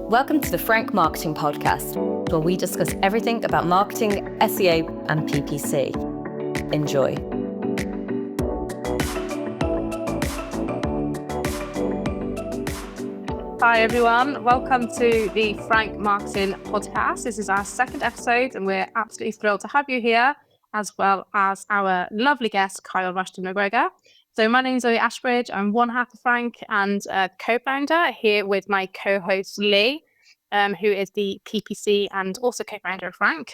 Welcome to the Forank Marketing Podcast, where we discuss everything about marketing, SEO, and PPC. Enjoy. Hi everyone, welcome to the Forank Marketing Podcast. This is our second episode and we're absolutely thrilled to have you here, as well as our lovely guest, Kyle Rushton McGregor. So my name is Zoe Ashbridge. I'm one half of Forank and co-founder here with my co-host Lee, who is the PPC and also co-founder of Forank.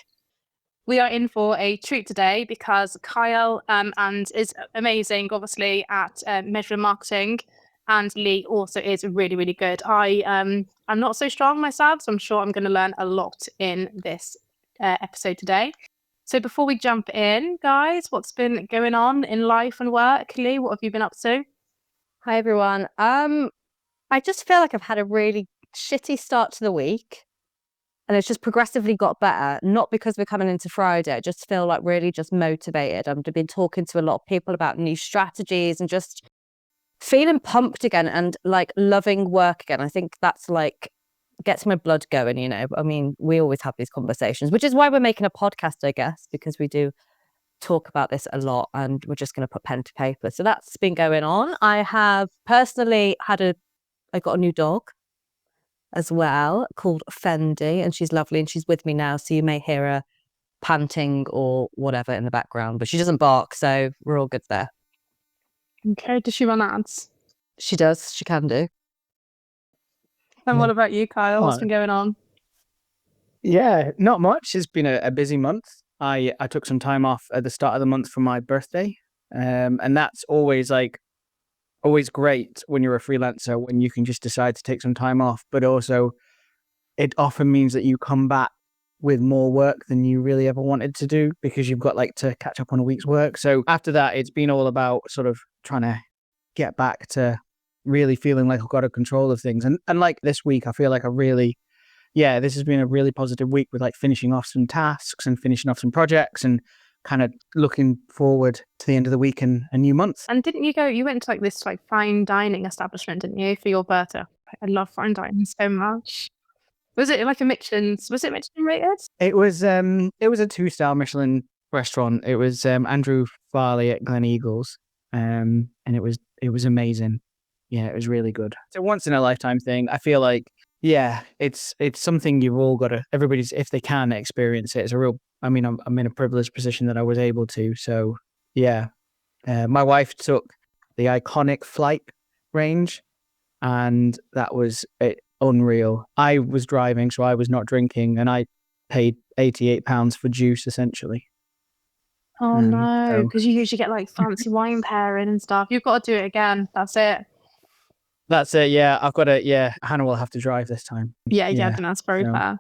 We are in for a treat today because Kyle and is amazing, obviously, at measuring marketing. And Lee also is really, really good. I'm not so strong myself, so I'm sure I'm going to learn a lot in this episode today. So before we jump in, guys, what's been going on in life and work? Lee, what have you been up to? Hi, everyone. I just feel like I've had a really shitty start to the week. And it's just progressively got better, not because we're coming into Friday. I just feel like really just motivated. I've been talking to a lot of people about new strategies and just feeling pumped again and like loving work again. I think that's like gets my blood going, you know. I mean, we always have these conversations, which is why we're making a podcast, I guess, because we do talk about this a lot and we're just going to put pen to paper. So that's been going on. I have personally I got a new dog as well called Fendi, and she's lovely and she's with me now. So you may hear her panting or whatever in the background, but she doesn't bark. So we're all good there. Okay, does she run ads? She does. She can do. And what about you, Kyle? What's been going on? Yeah, not much. It's been a busy month. I took some time off at the start of the month for my birthday. And that's always great when you're a freelancer, when you can just decide to take some time off. But also, it often means that you come back with more work than you really ever wanted to do because you've got to catch up on a week's work. So after that, it's been all about sort of trying to get back to really feeling like I've got a control of things. And like this week, I feel like this has been a really positive week with like finishing off some tasks and finishing off some projects and kind of looking forward to the end of the week and a new month. And you went to this fine dining establishment, didn't you, for your birthday? I love fine dining so much. Was it like Michelin rated? It was a 2-star Michelin restaurant. It was Andrew Farley at Gleneagles. And it was amazing. Yeah, it was really good. It's a once in a lifetime thing. I feel like, yeah, it's something you've all got to, everybody's, if they can experience it. It's I'm in a privileged position that I was able to. So yeah, my wife took the iconic flight range and that was unreal. I was driving, so I was not drinking, and I paid £88 for juice essentially. Oh no, because you usually get fancy wine pairing and stuff. You've got to do it again. That's it. That's it. Yeah, I've got to. Yeah, Hannah will have to drive this time. Yeah, I think that's very fair.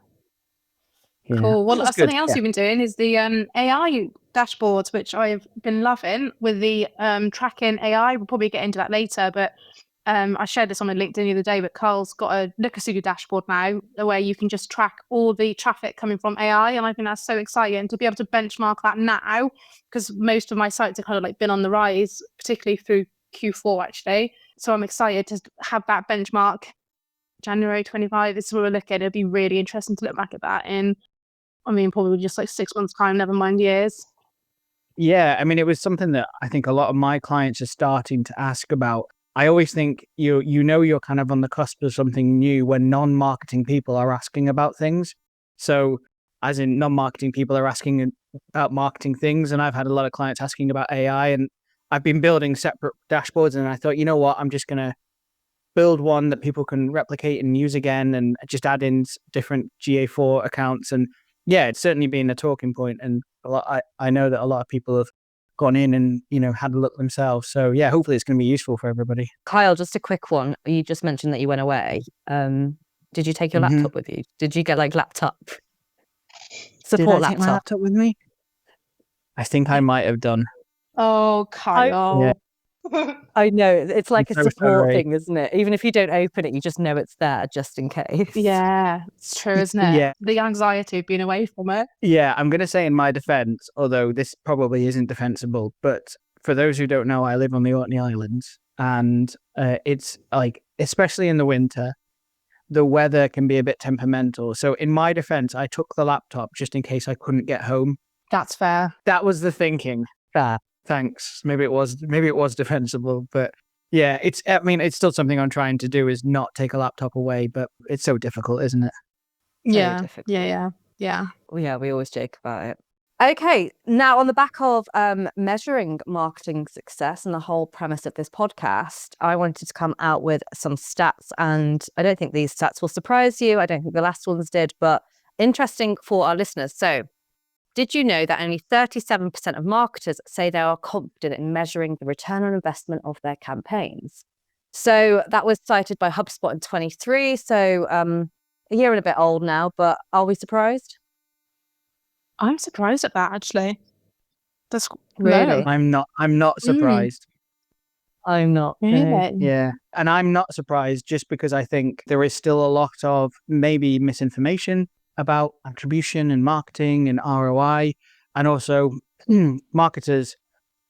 Yeah. Cool. Well, something else you've been doing is the AI dashboards, which I've been loving with the tracking AI. We'll probably get into that later, but I shared this on my LinkedIn the other day, but Carl's got a Looker Studio dashboard now where you can just track all the traffic coming from AI. And I think that's so exciting to be able to benchmark that now, because most of my sites have kind of been on the rise, particularly through Q4 actually. So I'm excited to have that benchmark. January 25 is where we're looking. It'll be really interesting to look back at that in, probably just 6 months time, never mind years. Yeah, it was something that I think a lot of my clients are starting to ask about. I always think you're kind of on the cusp of something new when non-marketing people are asking about things. So as in non-marketing people are asking about marketing things, and I've had a lot of clients asking about AI, and I've been building separate dashboards, and I thought, you know what, I'm just going to build one that people can replicate and use again and just add in different GA4 accounts. And yeah, it's certainly been a talking point, and I know that a lot of people have gone in and had a look themselves. So yeah, hopefully it's going to be useful for everybody. Kyle, just a quick one. You just mentioned that you went away. Did you take your laptop with you? Did you get laptop support? Did I take my laptop with me? I think I might have done. Oh, Kyle. I know, it's like a support thing, isn't it? Even if you don't open it, you just know it's there just in case. Yeah, it's true, isn't it? Yeah. The anxiety of being away from it. Yeah, I'm going to say in my defense, although this probably isn't defensible, but for those who don't know, I live on the Orkney Islands, and it's especially in the winter, the weather can be a bit temperamental. So in my defense, I took the laptop just in case I couldn't get home. That's fair. That was the thinking. Fair. Thanks. Maybe it was defensible, but yeah, it's still something I'm trying to do, is not take a laptop away, but it's so difficult, isn't it? Yeah. difficult. Yeah. Well, yeah, we always joke about it. Okay, now on the back of measuring marketing success and the whole premise of this podcast, I wanted to come out with some stats, and I don't think these stats will surprise you. I don't think the last ones did, but interesting for our listeners. So, did you know that only 37% of marketers say they are confident in measuring the return on investment of their campaigns? So that was cited by HubSpot in 23, so a year and a bit old now, but are we surprised? I'm surprised at that, actually. That's Really? low. I'm not surprised. I'm not. Really? Yeah. And I'm not surprised, just because I think there is still a lot of maybe misinformation about attribution and marketing and ROI. And also marketers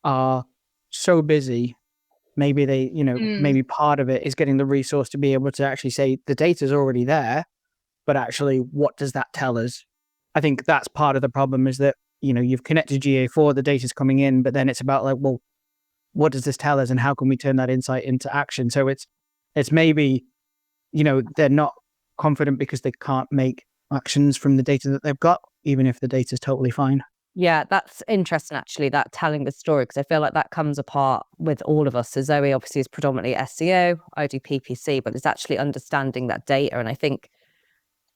are so busy. Maybe they, maybe part of it is getting the resource to be able to actually say the data's already there, but actually what does that tell us? I think that's part of the problem, is that, you've connected GA4, the data's coming in, but then it's about like, well, what does this tell us and how can we turn that insight into action? So it's maybe, they're not confident because they can't make actions from the data that they've got, even if the data's totally fine. Yeah, that's interesting, actually, that telling the story, because I feel like that comes apart with all of us. So Zoe obviously is predominantly SEO, I do PPC, but it's actually understanding that data. And I think,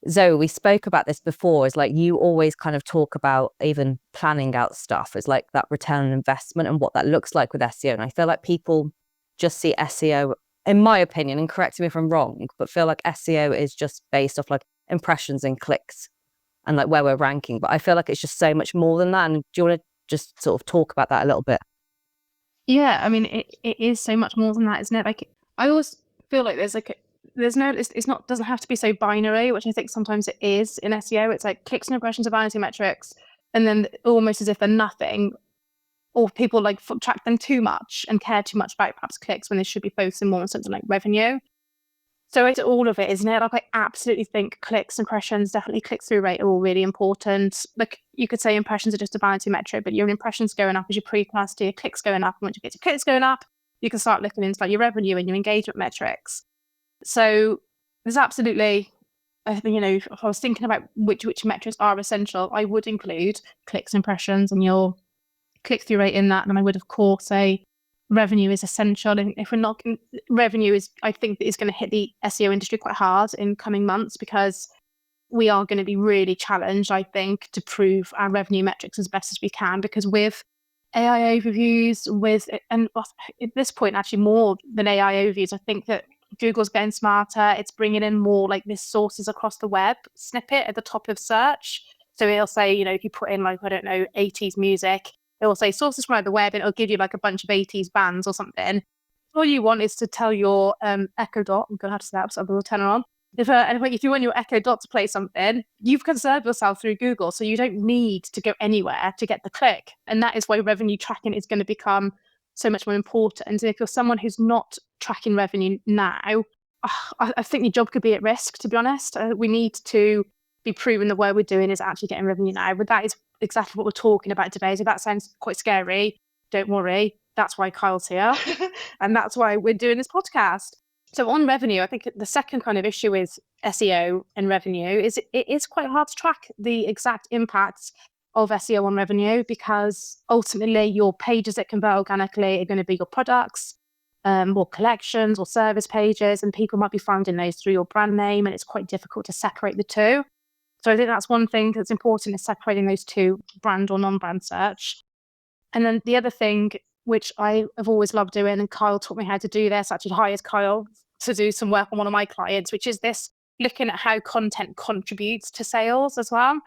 Zoe, we spoke about this before, is like you always kind of talk about even planning out stuff as like that return on investment and what that looks like with SEO. And I feel like people just see SEO, in my opinion, and correct me if I'm wrong, but feel like SEO is just based off like impressions and clicks and like where we're ranking. But I feel like it's just so much more than that. And do you want to just sort of talk about that a little bit? Yeah, I mean, it is so much more than that, isn't it? Like, I always feel like it's not, doesn't have to be so binary, which I think sometimes it is in SEO. It's like clicks and impressions are vanity metrics, and then almost as if they're nothing, or people like track them too much and care too much about perhaps clicks when they should be focusing more on something like revenue. So it's all of it, isn't it? Like, I absolutely think clicks, impressions, definitely click-through rate are all really important. Like, you could say impressions are just a vanity metric, but your impressions going up as your pre-class to your clicks going up. And once you get your clicks going up, you can start looking into like your revenue and your engagement metrics. So there's absolutely, I think, if I was thinking about which metrics are essential, I would include clicks, impressions, and your click-through rate in that. And I would, of course, say revenue is essential. And if we're not, revenue is, I think, is going to hit the SEO industry quite hard in coming months, because we are going to be really challenged, I think, to prove our revenue metrics as best as we can. Because with AI overviews, and at this point, actually more than AI overviews, I think that Google's getting smarter. It's bringing in more like this sources across the web snippet at the top of search. So it'll say, if you put in like, I don't know, 80s music, it will say sources from the web, and it'll give you like a bunch of 80s bands or something. All you want is to tell your Echo Dot, I'm going to have to say that, so I'll turn it on. If you want your Echo Dot to play something, you've conserved yourself through Google, so you don't need to go anywhere to get the click. And that is why revenue tracking is going to become so much more important. And if you're someone who's not tracking revenue now, I think your job could be at risk, to be honest. We need to be proving that what we're doing is actually getting revenue now. But that is exactly what we're talking about today. So that sounds quite scary. Don't worry. That's why Kyle's here. And that's why we're doing this podcast. So on revenue, I think the second kind of issue with SEO and revenue is it is quite hard to track the exact impacts of SEO on revenue, because ultimately your pages that convert organically are going to be your products, or collections or service pages, and people might be finding those through your brand name, and it's quite difficult to separate the two. So I think that's one thing that's important, is separating those two, brand or non-brand search. And then the other thing, which I have always loved doing, and Kyle taught me how to do this, actually hired Kyle to do some work on one of my clients, which is this looking at how content contributes to sales as well.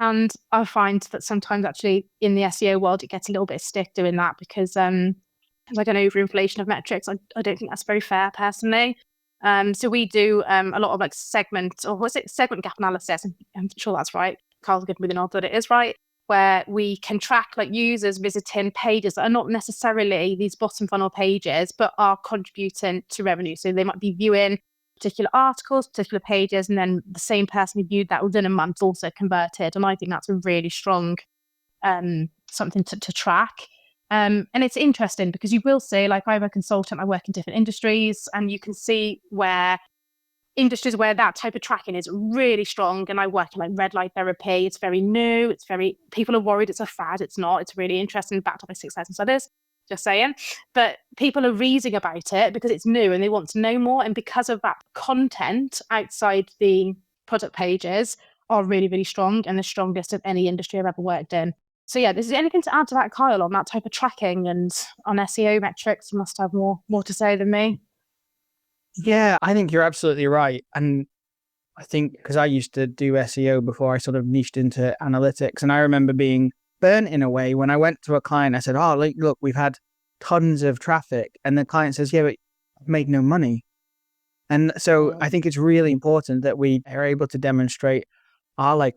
And I find that sometimes actually in the SEO world, it gets a little bit stick doing that, because it's like an overinflation of metrics. I don't think that's very fair personally. So we do a lot of like segment gap analysis. I'm sure that's right. Carl's giving me the nod that it is right, where we can track like users visiting pages that are not necessarily these bottom funnel pages, but are contributing to revenue. So they might be viewing particular articles, particular pages, and then the same person who viewed that within a month also converted. And I think that's a really strong something to track. And it's interesting because you will see, like, I'm a consultant, I work in different industries, and you can see where industries where that type of tracking is really strong. And I work in like red light therapy. It's very new. People are worried it's a fad. It's not. It's really interesting, backed up by 6,000 studies. Just saying. But people are reading about it because it's new and they want to know more. And because of that, content outside the product pages are really, really strong, and the strongest of any industry I've ever worked in. So yeah, is there anything to add to that, Kyle, on that type of tracking and on SEO metrics? You must have more to say than me. Yeah, I think you're absolutely right. And I think because I used to do SEO before I sort of niched into analytics, and I remember being burnt in a way when I went to a client. I said, "Oh, look, we've had tons of traffic," and the client says, "Yeah, but I've made no money." And so I think it's really important that we are able to demonstrate our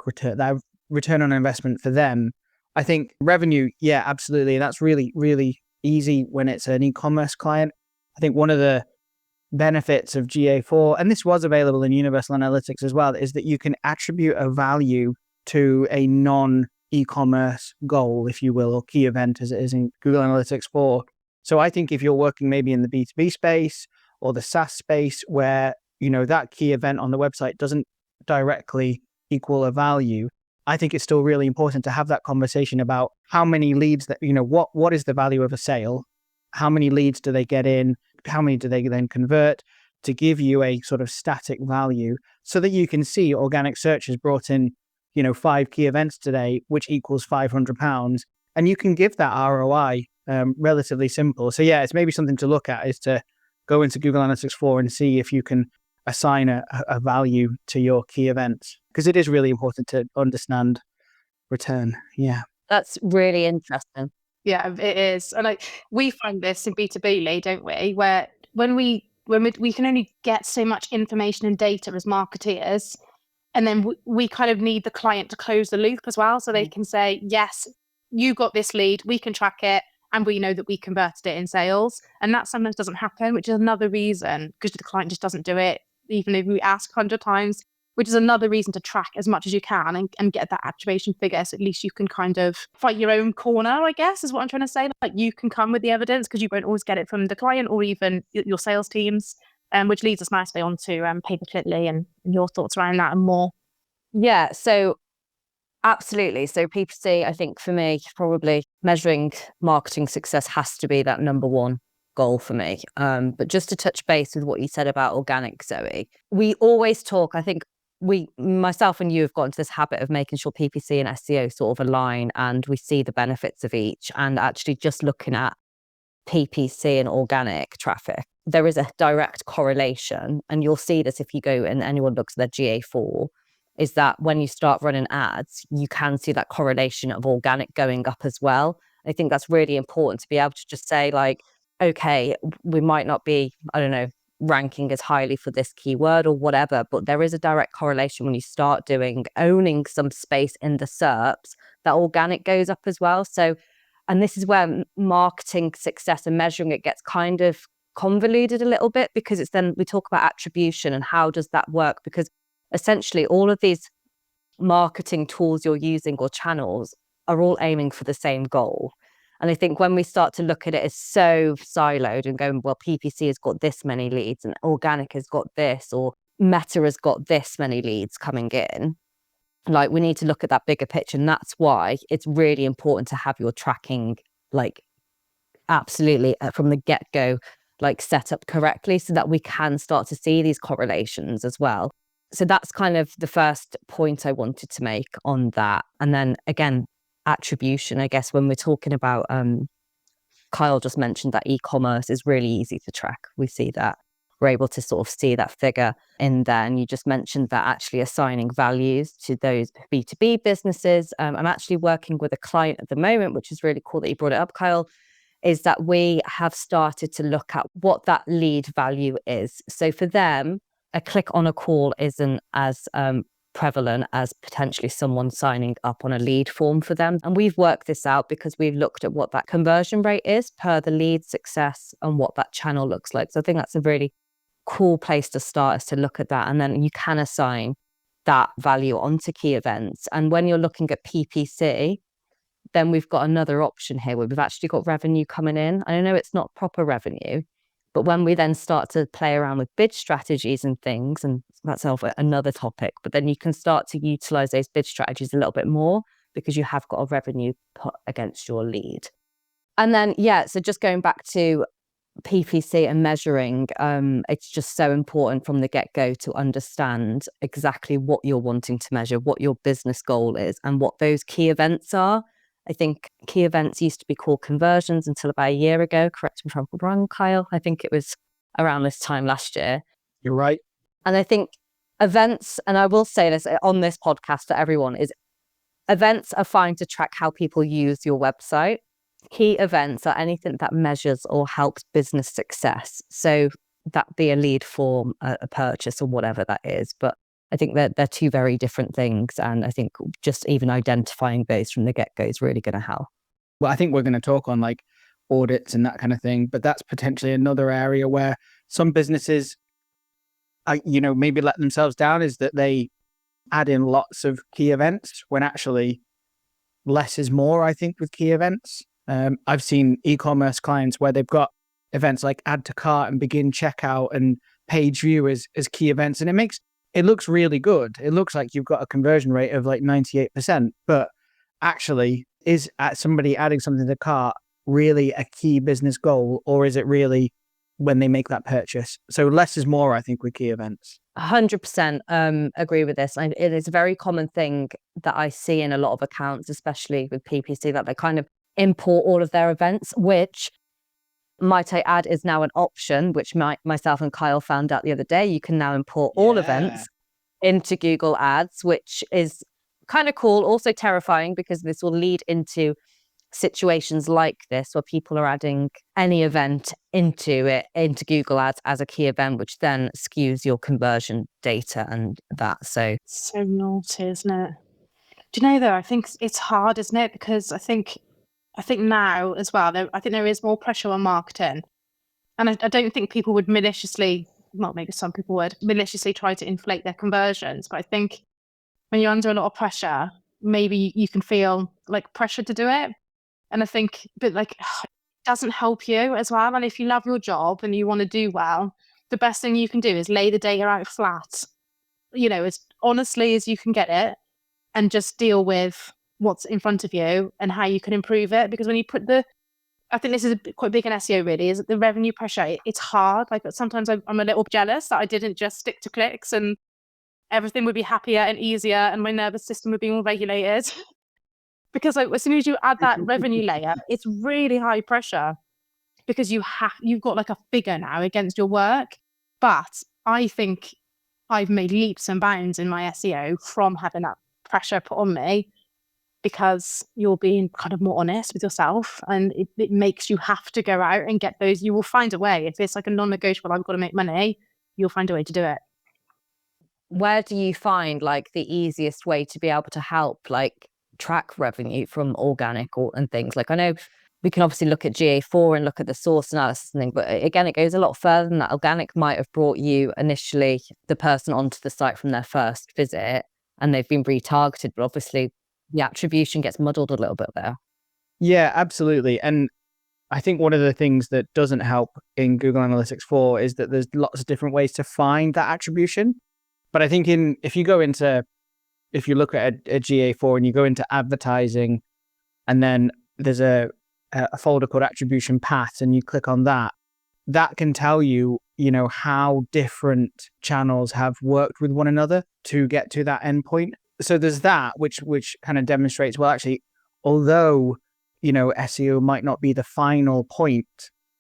return on investment for them. I think revenue, yeah, absolutely. That's really, really easy when it's an e-commerce client. I think one of the benefits of GA4, and this was available in Universal Analytics as well, is that you can attribute a value to a non-e-commerce goal, if you will, or key event as it is in Google Analytics 4. So I think if you're working maybe in the B2B space or the SaaS space where, that key event on the website doesn't directly equal a value, I think it's still really important to have that conversation about how many leads that, what is the value of a sale? How many leads do they get in? How many do they then convert, to give you a sort of static value so that you can see organic search has brought in, 5 key events today, which equals £500. And you can give that ROI relatively simple. So yeah, it's maybe something to look at, is to go into Google Analytics 4 and see if you can assign a value to your key events, because it is really important to understand return. Yeah. That's really interesting. Yeah, it is. And we find this in B2B, Lee, don't we? Where when we can only get so much information and data as marketeers, and then we kind of need the client to close the loop as well. So they can say, yes, you got this lead, we can track it, and we know that we converted it in sales. And that sometimes doesn't happen, which is another reason, because the client just doesn't do it, even if we ask 100 times, which is another reason to track as much as you can and get that attribution figure. So at least you can kind of fight your own corner, I guess, is what I'm trying to say. Like, you can come with the evidence because you won't always get it from the client or even your sales teams, which leads us nicely on to pay-per-click, Lee, and your thoughts around that and more. Yeah, so absolutely. So PPC, I think for me, probably measuring marketing success has to be that number one goal for me. But just to touch base with what you said about organic, Zoe, we always talk, I think myself and you have got into this habit of making sure PPC and SEO sort of align, and we see the benefits of each. And actually just looking at PPC and organic traffic, there is a direct correlation. And you'll see this if you go and anyone looks at their GA4, is that when you start running ads, you can see that correlation of organic going up as well. I think that's really important to be able to just say, like, okay, we might not be, I don't know, ranking as highly for this keyword or whatever, but there is a direct correlation when you start owning some space in the SERPs, that organic goes up as well. So, and this is where marketing success and measuring it gets kind of convoluted a little bit, because it's then we talk about attribution and how does that work, because essentially all of these marketing tools you're using or channels are all aiming for the same goal. And I think when we start to look at it as so siloed and going, well, PPC has got this many leads and organic has got this, or Meta has got this many leads coming in, like, we need to look at that bigger picture. And that's why it's really important to have your tracking, like, absolutely from the get-go, like, set up correctly so that we can start to see these correlations as well. So that's kind of the first point I wanted to make on that. And then again, attribution, I guess, when we're talking about, Kyle just mentioned that e-commerce is really easy to track. We see that. We're able to sort of see that figure in there. And you just mentioned that actually assigning values to those B2B businesses. I'm actually working with a client at the moment, which is really cool that you brought it up, Kyle, is that we have started to look at what that lead value is. So for them, a click on a call isn't as prevalent as potentially someone signing up on a lead form for them. And we've worked this out because we've looked at what that conversion rate is per the lead success and what that channel looks like. So I think that's a really cool place to start is to look at that. And then you can assign that value onto key events. And when you're looking at PPC, then we've got another option here where we've actually got revenue coming in. I know it's not proper revenue, but when we then start to play around with bid strategies and things, and that's another topic, but then you can start to utilize those bid strategies a little bit more because you have got a revenue put against your lead. And then, so just going back to PPC and measuring, it's just so important from the get-go to understand exactly what you're wanting to measure, what your business goal is, and what those key events are. I think key events used to be called conversions until about a year ago. Correct me if I'm wrong, Kyle. I think it was around this time last year. You're right. And I think events, and I will say this on this podcast to everyone, is events are fine to track how people use your website. Key events are anything that measures or helps business success. So that be a lead form, a purchase, or whatever that is. But I think that they're two very different things. And I think just even identifying those from the get-go is really going to help. Well, I think we're going to talk on like audits and that kind of thing, but that's potentially another area where some businesses, maybe let themselves down, is that they add in lots of key events when actually less is more, I think, with key events. I've seen e-commerce clients where they've got events like add to cart and begin checkout and page view as key events. And it looks really good. It looks like you've got a conversion rate of like 98%, but actually is somebody adding something to cart really a key business goal, or is it really when they make that purchase? So less is more, I think, with key events. 100% agree with this. And it is a very common thing that I see in a lot of accounts, especially with PPC, that they kind of import all of their events, which, might I add, is now an option, which myself and Kyle found out the other day. You can now import all events into Google Ads, which is kind of cool, also terrifying, because this will lead into situations like this where people are adding any event into Google Ads as a key event, which then skews your conversion data and that. So naughty, isn't it? Do you know, though, I think it's hard, isn't it? Because I think now as well, I think there is more pressure on marketing. And I don't think people would maliciously, well, maybe some people would maliciously try to inflate their conversions. But I think when you're under a lot of pressure, maybe you can feel like pressure to do it. And I think, but like, it doesn't help you as well. And if you love your job and you want to do well, the best thing you can do is lay the data out flat, as honestly as you can get it, and just deal with what's in front of you and how you can improve it. Because when you put I think this is quite big in SEO, really, is the revenue pressure. It's hard. Like, sometimes I'm a little jealous that I didn't just stick to clicks and everything would be happier and easier and my nervous system would be more regulated. Because as soon as you add that revenue layer, it's really high pressure because you've got like a figure now against your work. But I think I've made leaps and bounds in my SEO from having that pressure put on me, because you're being kind of more honest with yourself, and it makes you have to go out and get those. You will find a way. If it's like a non-negotiable, I've got to make money, you'll find a way to do it. Where do you find like the easiest way to be able to help like track revenue from organic and things? Like, I know we can obviously look at GA4 and look at the source analysis and things, but again, it goes a lot further than that. Organic might have brought you initially the person onto the site from their first visit and they've been retargeted, but obviously the attribution gets muddled a little bit there. Yeah, absolutely. And I think one of the things that doesn't help in Google Analytics 4 is that there's lots of different ways to find that attribution. But I think if you look at a GA4 and you go into advertising, and then there's a folder called attribution paths, and you click on that can tell you, how different channels have worked with one another to get to that endpoint. So there's that, which kind of demonstrates, well, actually, although, SEO might not be the final point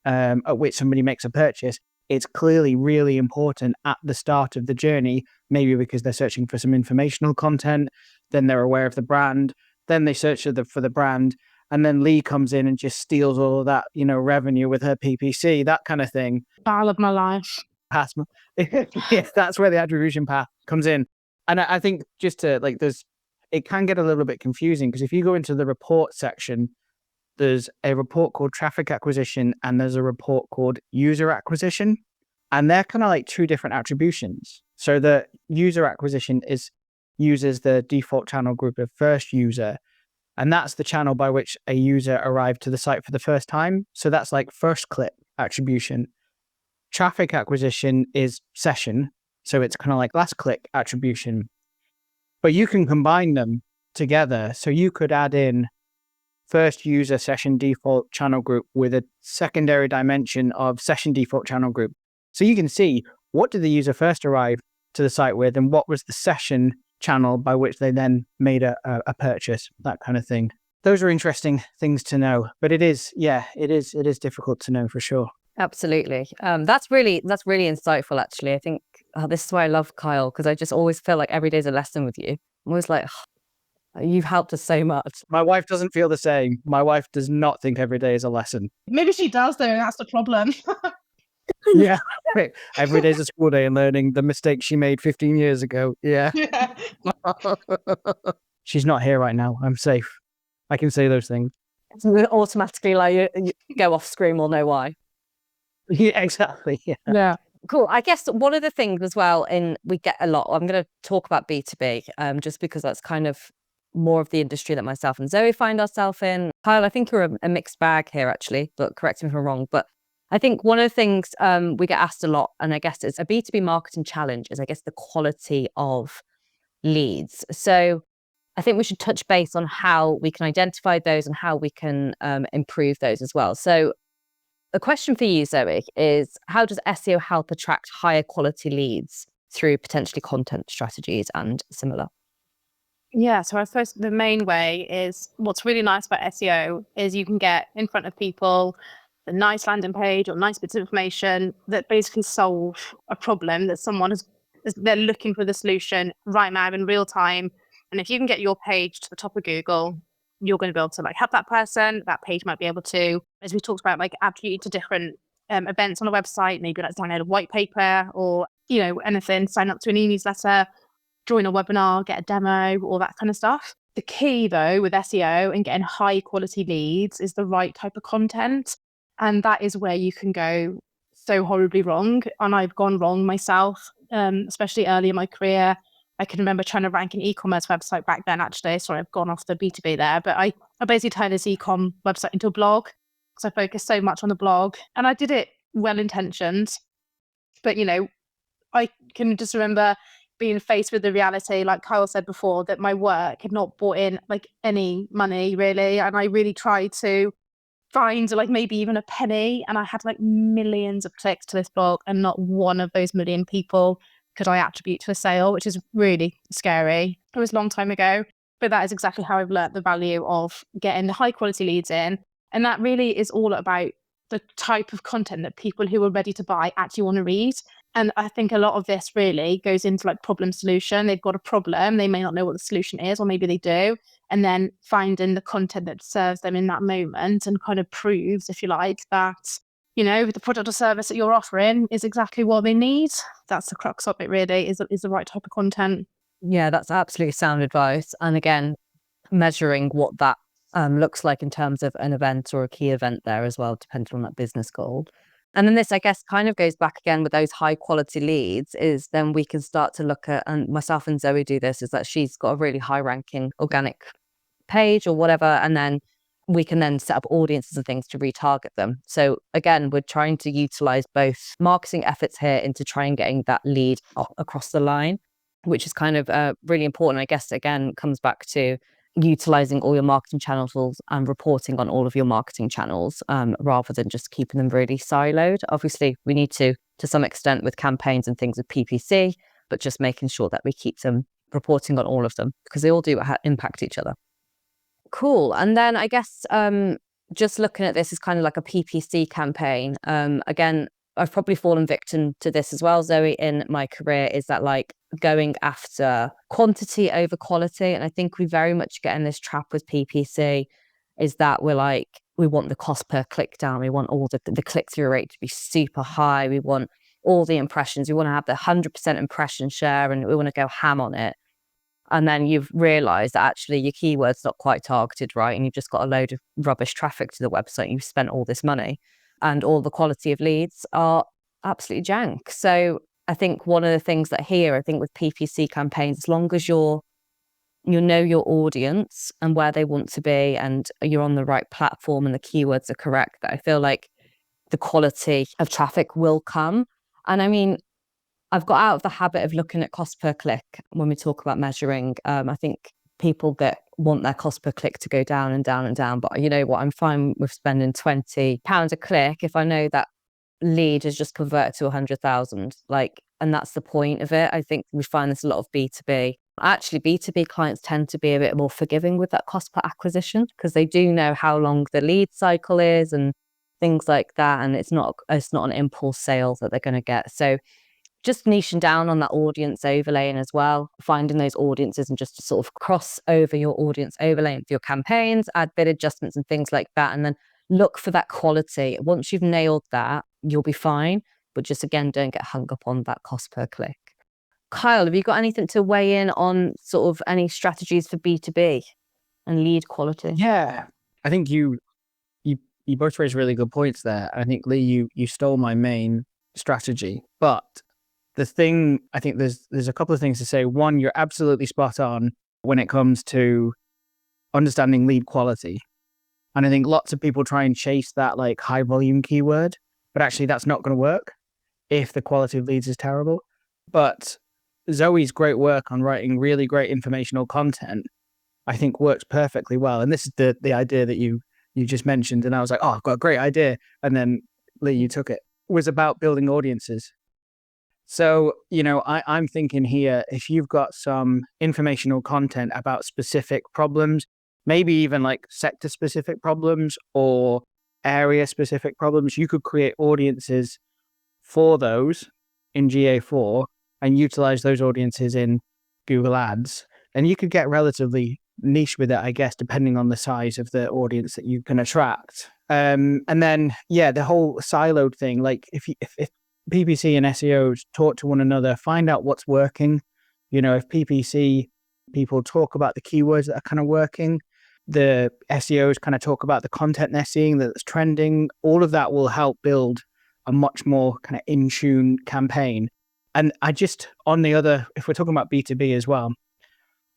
at which somebody makes a purchase, it's clearly really important at the start of the journey, maybe because they're searching for some informational content, then they're aware of the brand, then they search for the brand, and then Lee comes in and just steals all of that, revenue with her PPC, that kind of thing. Battle of my life. Yeah, that's where the attribution path comes in. And I think just to it can get a little bit confusing, because if you go into the report section, there's a report called traffic acquisition and there's a report called user acquisition. And they're kind of like two different attributions. So the user acquisition uses the default channel group of first user, and that's the channel by which a user arrived to the site for the first time. So that's like first click attribution. Traffic acquisition is session. So it's kind of like last click attribution. But you can combine them together. So you could add in first user session default channel group with a secondary dimension of session default channel group. So you can see, what did the user first arrive to the site with, and what was the session channel by which they then made a purchase, that kind of thing. Those are interesting things to know, but it is difficult to know for sure. Absolutely. That's really insightful, actually. I think this is why I love Kyle, because I just always feel like every day is a lesson with you. I'm always like, you've helped us so much. My wife doesn't feel the same. My wife does not think every day is a lesson. Maybe she does, though, and that's the problem. Yeah. Every day's a school day and learning the mistake she made 15 years ago. Yeah. She's not here right now. I'm safe. I can say those things. Automatically, like, you go off screen, we'll know why. Yeah, exactly. Yeah. Cool. I guess one of the things as well, we get a lot, I'm going to talk about B2B, just because that's kind of more of the industry that myself and Zoe find ourselves in. Kyle, I think you're a mixed bag here, actually, but correct me if I'm wrong. But I think one of the things we get asked a lot, and I guess it's a B2B marketing challenge, is I guess the quality of leads. So I think we should touch base on how we can identify those and how we can improve those as well. So the question for you, Zoe, is how does SEO help attract higher quality leads through potentially content strategies and similar? Yeah, so I suppose the main way is, what's really nice about SEO is you can get in front of people a nice landing page or nice bits of information that basically solve a problem that they're looking for the solution right now in real time. And if you can get your page to the top of Google, you're going to be able to help that person. That page might be able to, as we talked about, attribute to different events on a website, maybe download a white paper or, anything, sign up to an e-newsletter, join a webinar, get a demo, all that kind of stuff. The key, though, with SEO and getting high quality leads is the right type of content. And that is where you can go so horribly wrong. And I've gone wrong myself, especially early in my career. I can remember trying to rank an e-commerce website back then, actually. Sorry, I've gone off the B2B there. But I basically turned this e-com website into a blog because I focused so much on the blog. And I did it well-intentioned. But, I can just remember being faced with the reality, like Kyle said before, that my work had not brought in any money, really. And I really tried to find maybe even a penny, and I had millions of clicks to this blog, and not one of those million people could I attribute to a sale, which is really scary. It was a long time ago, but that is exactly how I've learnt the value of getting the high quality leads in. And that really is all about the type of content that people who are ready to buy actually want to read. And I think a lot of this really goes into problem solution. They've got a problem, they may not know what the solution is, or maybe they do. And then finding the content that serves them in that moment and kind of proves, if you like, that, the product or service that you're offering is exactly what they need. That's the crux of it, really, is the right type of content. Yeah, that's absolutely sound advice. And again, measuring what that looks like in terms of an event or a key event there as well, depending on that business goal. And then this, I guess, kind of goes back again with those high quality leads, is then we can start to look at, and myself and Zoe do this, is that she's got a really high ranking organic page or whatever, and then we can then set up audiences and things to retarget them. So again, we're trying to utilize both marketing efforts here into trying getting that lead across the line, which is kind of really important. I guess, again, comes back to utilizing all your marketing channels and reporting on all of your marketing channels, rather than just keeping them really siloed. Obviously, we need to some extent with campaigns and things with PPC, but just making sure that we keep them reporting on all of them, because they all do impact each other. Cool. And then I guess just looking at this as kind of like a PPC campaign, again, I've probably fallen victim to this as well, Zoe, in my career, is that going after quantity over quality. And I think we very much get in this trap with PPC, is that we want the cost per click down. We want all the click-through rate to be super high. We want all the impressions. We want to have the 100% impression share, and we want to go ham on it. And then you've realized that actually your keyword's not quite targeted right, and you've just got a load of rubbish traffic to the website. You've spent all this money, and all the quality of leads are absolutely jank. So I think one of the things that here, I think with PPC campaigns, as long as you know your audience and where they want to be, and you're on the right platform and the keywords are correct, that I feel like the quality of traffic will come. And I mean, I've got out of the habit of looking at cost per click when we talk about measuring. I think people want their cost per click to go down and down and down. But you know what? I'm fine with spending £20 a click if I know that lead is just converted to 100,000. And that's the point of it. I think we find this a lot of B2B. Actually, B2B clients tend to be a bit more forgiving with that cost per acquisition because they do know how long the lead cycle is and things like that. And it's not an impulse sale that they're going to get. So just niching down on that audience overlaying as well, finding those audiences and just to sort of cross over your audience overlay into your campaigns, add bid adjustments and things like that. And then look for that quality. Once you've nailed that, you'll be fine. But just again, don't get hung up on that cost per click. Kyle, have you got anything to weigh in on sort of any strategies for B2B and lead quality? Yeah, I think you both raised really good points there. I think, Lee, you stole my main strategy, but the thing, I think there's a couple of things to say. One, you're absolutely spot on when it comes to understanding lead quality. And I think lots of people try and chase that like high volume keyword, but actually that's not going to work if the quality of leads is terrible. But Zoe's great work on writing really great informational content, I think works perfectly well. And this is the idea that you just mentioned. And I was like, oh, I've got a great idea. And then Lee, you took it. It was about building audiences. So, I'm thinking here, if you've got some informational content about specific problems, maybe even like sector specific problems or area specific problems, you could create audiences for those in GA4 and utilize those audiences in Google Ads. And you could get relatively niche with it, I guess, depending on the size of the audience that you can attract. And then, the whole siloed thing, like if PPC and SEOs talk to one another, find out what's working. If PPC people talk about the keywords that are kind of working, the SEOs kind of talk about the content they're seeing that's trending, all of that will help build a much more kind of in tune campaign. And if we're talking about B2B as well,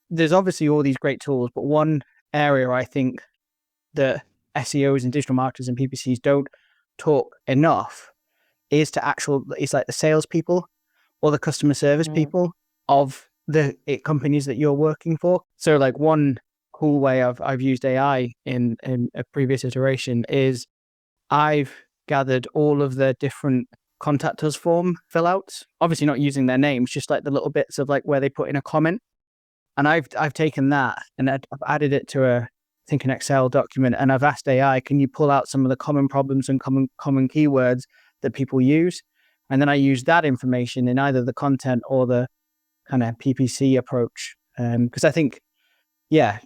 there's obviously all these great tools, but one area I think that SEOs and digital marketers and PPCs don't talk enough is like the salespeople or the customer service people of the companies that you're working for. So like one cool way I've used AI in a previous iteration is I've gathered all of the different contact us form fill outs, obviously not using their names, just like the little bits of like where they put in a comment. And I've taken that and I've added it to an Excel document, and I've asked AI, can you pull out some of the common problems and common keywords that people use? And then I use that information in either the content or the kind of PPC approach. Because I think,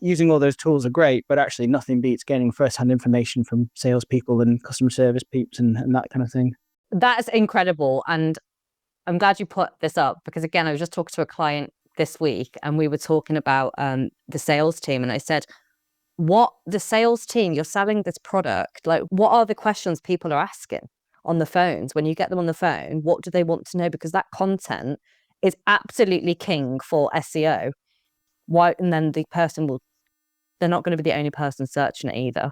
using all those tools are great, but actually nothing beats getting first-hand information from salespeople and customer service peeps and that kind of thing. That is incredible. And I'm glad you put this up because, again, I was just talking to a client this week and we were talking about the sales team. And I said, what the sales team, you're selling this product, like what are the questions people are asking on the phones? When you get them on the phone, what do they want to know? Because that content is absolutely king for SEO. Why? And then the person they're not going to be the only person searching it either.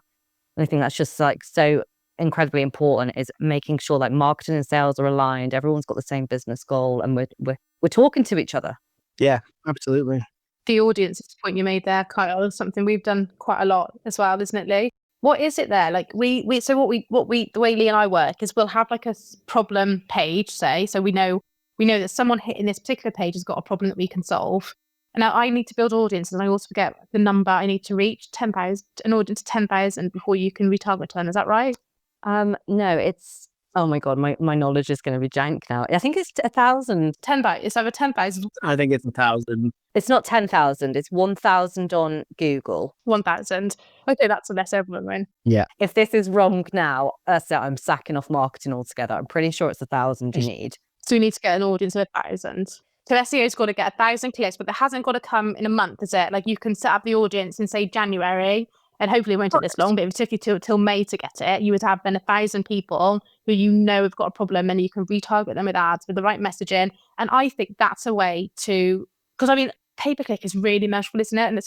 And I think that's just like so incredibly important, is making sure like marketing and sales are aligned. Everyone's got the same business goal and we're talking to each other. Yeah, absolutely. The audience point you made there, Kyle, is something we've done quite a lot as well, isn't it, Lee? What is it there? Like the way Lee and I work is we'll have like a problem page, say, so we know that someone hitting this particular page has got a problem that we can solve. And now I need to build audiences, and I also get the number I need to reach, 10,000, an audience of 10,000 before you can retarget them. Is that right? No, it's, oh my God, my knowledge is going to be jank now. I think it's 1,000. 10,000. It's over 10,000. I think it's 1,000. It's not 10,000. It's 1,000 on Google. 1,000. Okay, that's a less overwhelming. Yeah. If this is wrong now, that's it. I'm sacking off marketing altogether. I'm pretty sure it's 1,000 you need. So we need to get an audience of 1,000. So SEO's got to get 1,000 clicks, but that hasn't got to come in a month, is it? Like you can set up the audience in say January, and hopefully it won't take this long, but if it took you till May to get it, you would have then 1,000 people who have got a problem, and you can retarget them with ads with the right messaging. And I think that's a way to, because I mean, pay-per-click is really measurable, isn't it? And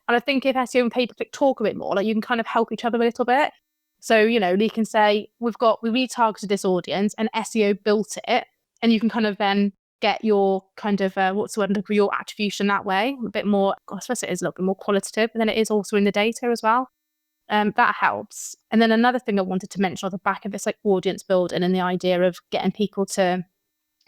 I think if SEO and pay-per-click talk a bit more, like you can kind of help each other a little bit. So, you can say, we retargeted this audience and SEO built it, and you can kind of then get your kind of, your attribution that way, a bit more, I suppose it is a little bit more qualitative, but then it is also in the data as well. That helps. And then another thing I wanted to mention on the back of this, like audience building and the idea of getting people to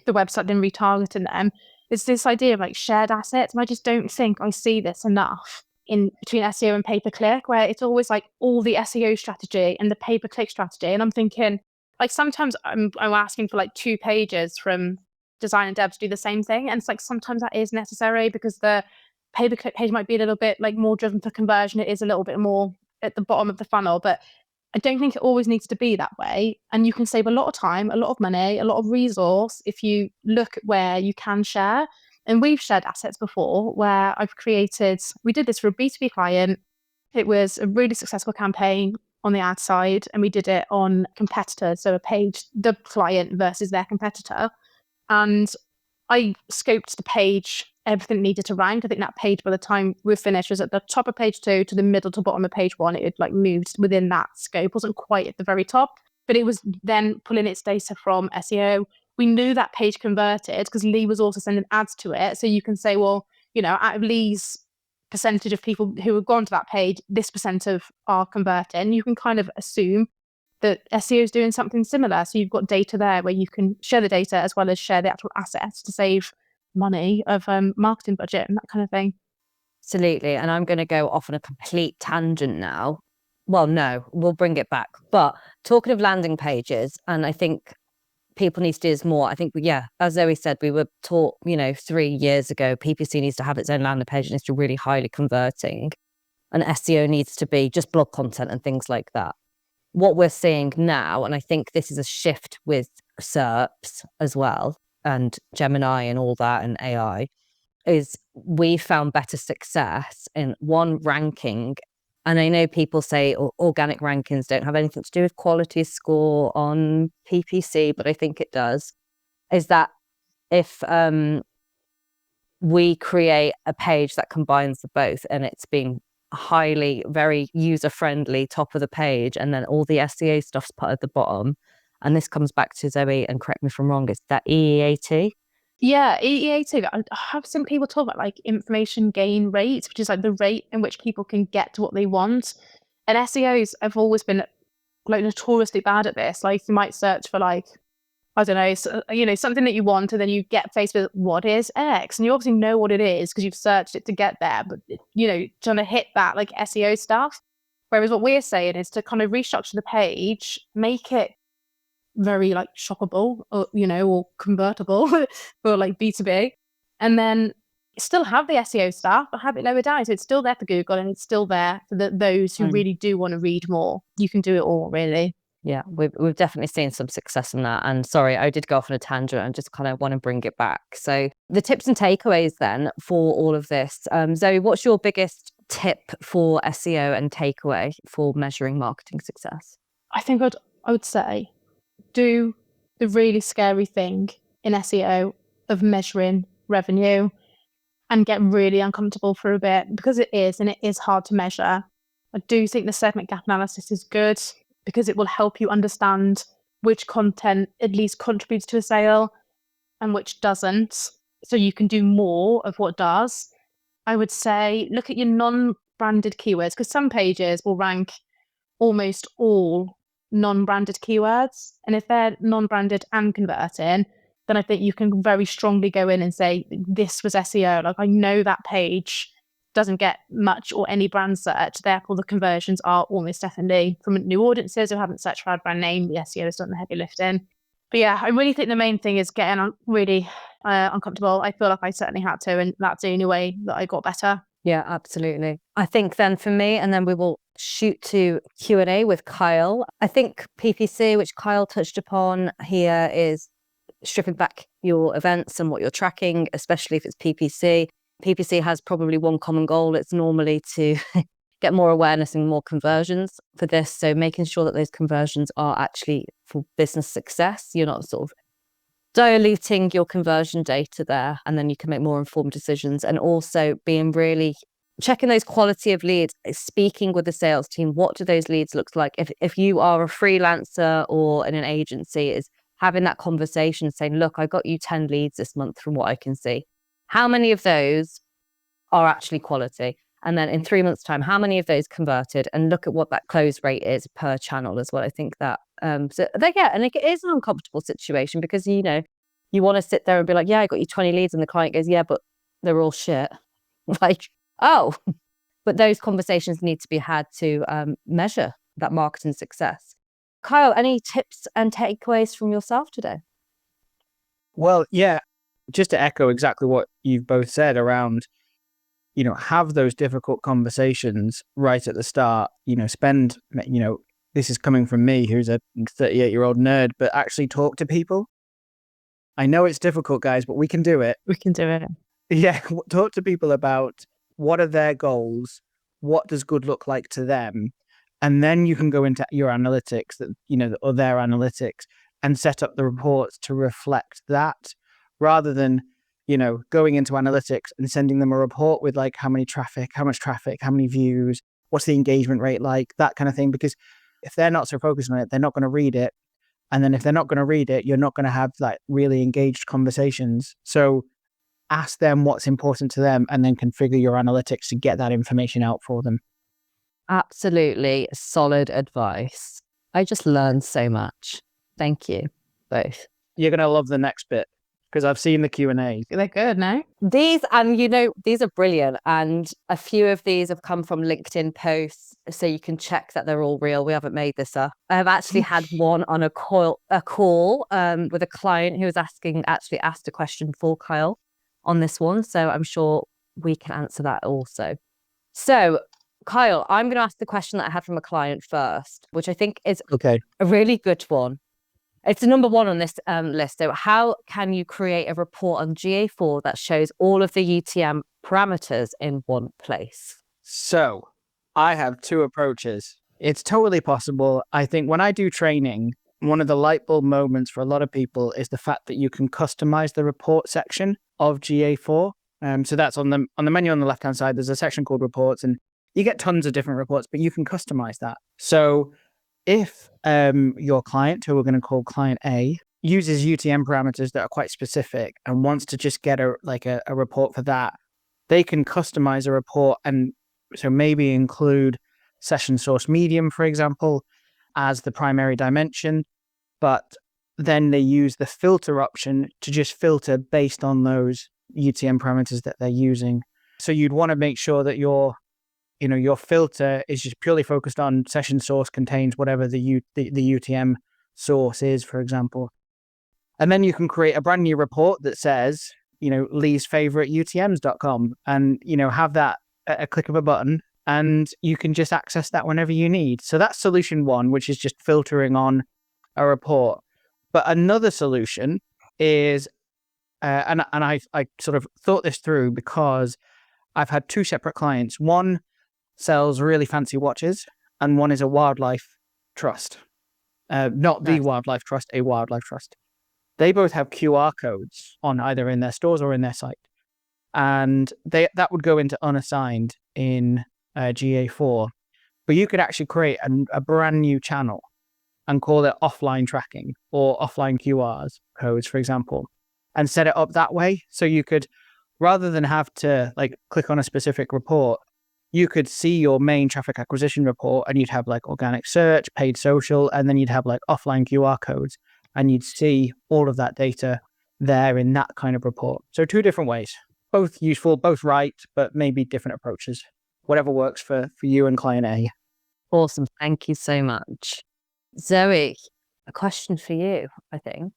the website, then retargeting them, is this idea of like shared assets. And I just don't think I see this enough in between SEO and pay-per-click, where it's always like all the SEO strategy and the pay-per-click strategy. And I'm thinking, like, sometimes I'm asking for like 2 pages from design and dev to do the same thing. And it's like, sometimes that is necessary because the pay-per-click page might be a little bit like more driven for conversion. It is a little bit more at the bottom of the funnel, but I don't think it always needs to be that way. And you can save a lot of time, a lot of money, a lot of resource if you look at where you can share. And we've shared assets before where we did this for a B2B client. It was a really successful campaign on the ad side, and we did it on competitors. So a page, the client versus their competitor. And I scoped the page, everything needed to rank. I think that page, by the time we finished, was at the top of page 2 to the middle to bottom of page 1. It had like moved within that scope. It wasn't quite at the very top, but it was then pulling its data from SEO. We knew that page converted because Lee was also sending ads to it. So you can say, well, out of Lee's percentage of people who have gone to that page, this percent of are converting. You can kind of assume that SEO is doing something similar. So you've got data there where you can share the data as well as share the actual assets to save money of marketing budget and that kind of thing. Absolutely. And I'm going to go off on a complete tangent now. Well, no, we'll bring it back. But talking of landing pages, and I think people need to do this more. I think, as Zoe said, we were taught, 3 years ago, PPC needs to have its own landing page and it's really highly converting. And SEO needs to be just blog content and things like that. What we're seeing now, and I think this is a shift with SERPs as well, and Gemini and all that, and AI, is we found better success in ranking. And I know people say organic rankings don't have anything to do with quality score on PPC, but I think it does. Is that if we create a page that combines the both, and it's been very user-friendly, top of the page, and then all the SEO stuff's put at the bottom. And this comes back to Zoe, and correct me if I'm wrong, it's that EEAT? Yeah, EEAT. I have seen people talk about like information gain rate, which is like the rate in which people can get to what they want. And SEOs have always been like notoriously bad at this. Like you might search for like, I don't know, something that you want, and then you get faced with what is X, and you obviously know what it is because you've searched it to get there. But trying to hit that like SEO stuff. Whereas what we're saying is to kind of restructure the page, make it very like shoppable, or convertible for like B2B, and then still have the SEO stuff, but have it lower down. So it's still there for Google, and it's still there for those who really do want to read more. You can do it all, really. Yeah, we've definitely seen some success in that. And sorry, I did go off on a tangent and just kind of want to bring it back. So the tips and takeaways then for all of this. Zoe, what's your biggest tip for SEO and takeaway for measuring marketing success? I think I would say do the really scary thing in SEO of measuring revenue and get really uncomfortable for a bit, because it is hard to measure. I do think the segment gap analysis is good because it will help you understand which content at least contributes to a sale and which doesn't, so you can do more of what does. I would say look at your non-branded keywords, because some pages will rank almost all non-branded keywords, and if they're non-branded and converting, then I think you can very strongly go in and say this was SEO. Like, I know that page doesn't get much or any brand search, therefore the conversions are almost definitely from new audiences who haven't searched for our brand name. The SEO has done the heavy lifting. But yeah, I really think the main thing is getting really uncomfortable. I feel like I certainly had to, and that's the only way that I got better. Yeah, absolutely. I think then for me, and then we will shoot to Q&A with Kyle. I think PPC, which Kyle touched upon here, is stripping back your events and what you're tracking, especially if it's PPC. PPC has probably one common goal. It's normally to get more awareness and more conversions for this. So making sure that those conversions are actually for business success. You're not sort of diluting your conversion data there, and then you can make more informed decisions. And also being really checking those quality of leads, speaking with the sales team. What do those leads look like? If you are a freelancer or in an agency, is having that conversation saying, look, I got you 10 leads this month from what I can see. How many of those are actually quality? And then in 3 months' time, how many of those converted? And look at what that close rate is per channel as well. I think that so they get, and it is an uncomfortable situation because, you know, you want to sit there and be like, yeah, I got you 20 leads. And the client goes, yeah, but they're all shit. Like, oh, but those conversations need to be had to measure that marketing success. Kyle, any tips and takeaways from yourself today? Well, yeah, just to echo exactly what you've both said around, you know, have those difficult conversations right at the start, you know, spend, you know, this is coming from me, who's a 38-year-old nerd, but actually talk to people. I know it's difficult, guys, but we can do it. We can do it. Yeah, talk to people about what are their goals, what does good look like to them, and then you can go into your analytics, that, you know, or their analytics, and set up the reports to reflect that, rather than, you know, going into analytics and sending them a report with like how much traffic, how many views, what's the engagement rate like, that kind of thing. Because if they're not so focused on it, they're not going to read it. And then if they're not going to read it, you're not going to have like really engaged conversations. So ask them what's important to them and then configure your analytics to get that information out for them. Absolutely solid advice. I just learned so much. Thank you both. You're going to love the next bit because I've seen the Q&A. They're good, no? These, and you know, these are brilliant. And a few of these have come from LinkedIn posts, so you can check that they're all real. We haven't made this up. I have actually had one on a call with a client who was actually asked a question for Kyle on this one. So I'm sure we can answer that also. So Kyle, I'm going to ask the question that I had from a client first, which I think is Okay. a really good one. It's the number one on this list. So how can you create a report on GA4 that shows all of the UTM parameters in one place? So I have two approaches. It's totally possible. I think when I do training, one of the light bulb moments for a lot of people is the fact that you can customize the report section of GA4. So that's on the menu on the left-hand side. There's a section called reports, and you get tons of different reports, but you can customize that. So if your client, who we're going to call client A, uses UTM parameters that are quite specific and wants to just get a report for that, they can customize a report, and so maybe include session source medium, for example, as the primary dimension, but then they use the filter option to just filter based on those UTM parameters that they're using. So you'd want to make sure that your filter is just purely focused on session source contains whatever the UTM source is, for example. And then you can create a brand new report that says, Lee's favorite UTMs.com, and, have that at a click of a button, and you can just access that whenever you need. So that's solution one, which is just filtering on a report. But another solution is, and I sort of thought this through because I've had two separate clients. One sells really fancy watches, and one is a wildlife trust. Not the wildlife trust, a wildlife trust. They both have QR codes on either in their stores or in their site. And that would go into unassigned in GA4. But you could actually create a brand new channel and call it offline tracking or offline QRs codes, for example, and set it up that way. So you could, rather than have to click on a specific report, you could see your main traffic acquisition report, and you'd have organic search, paid social, and then you'd have offline QR codes, and you'd see all of that data there in that kind of report. So two different ways, both useful, both right, but maybe different approaches, whatever works for you and client A. Awesome. Thank you so much. Zoe, a question for you, I think.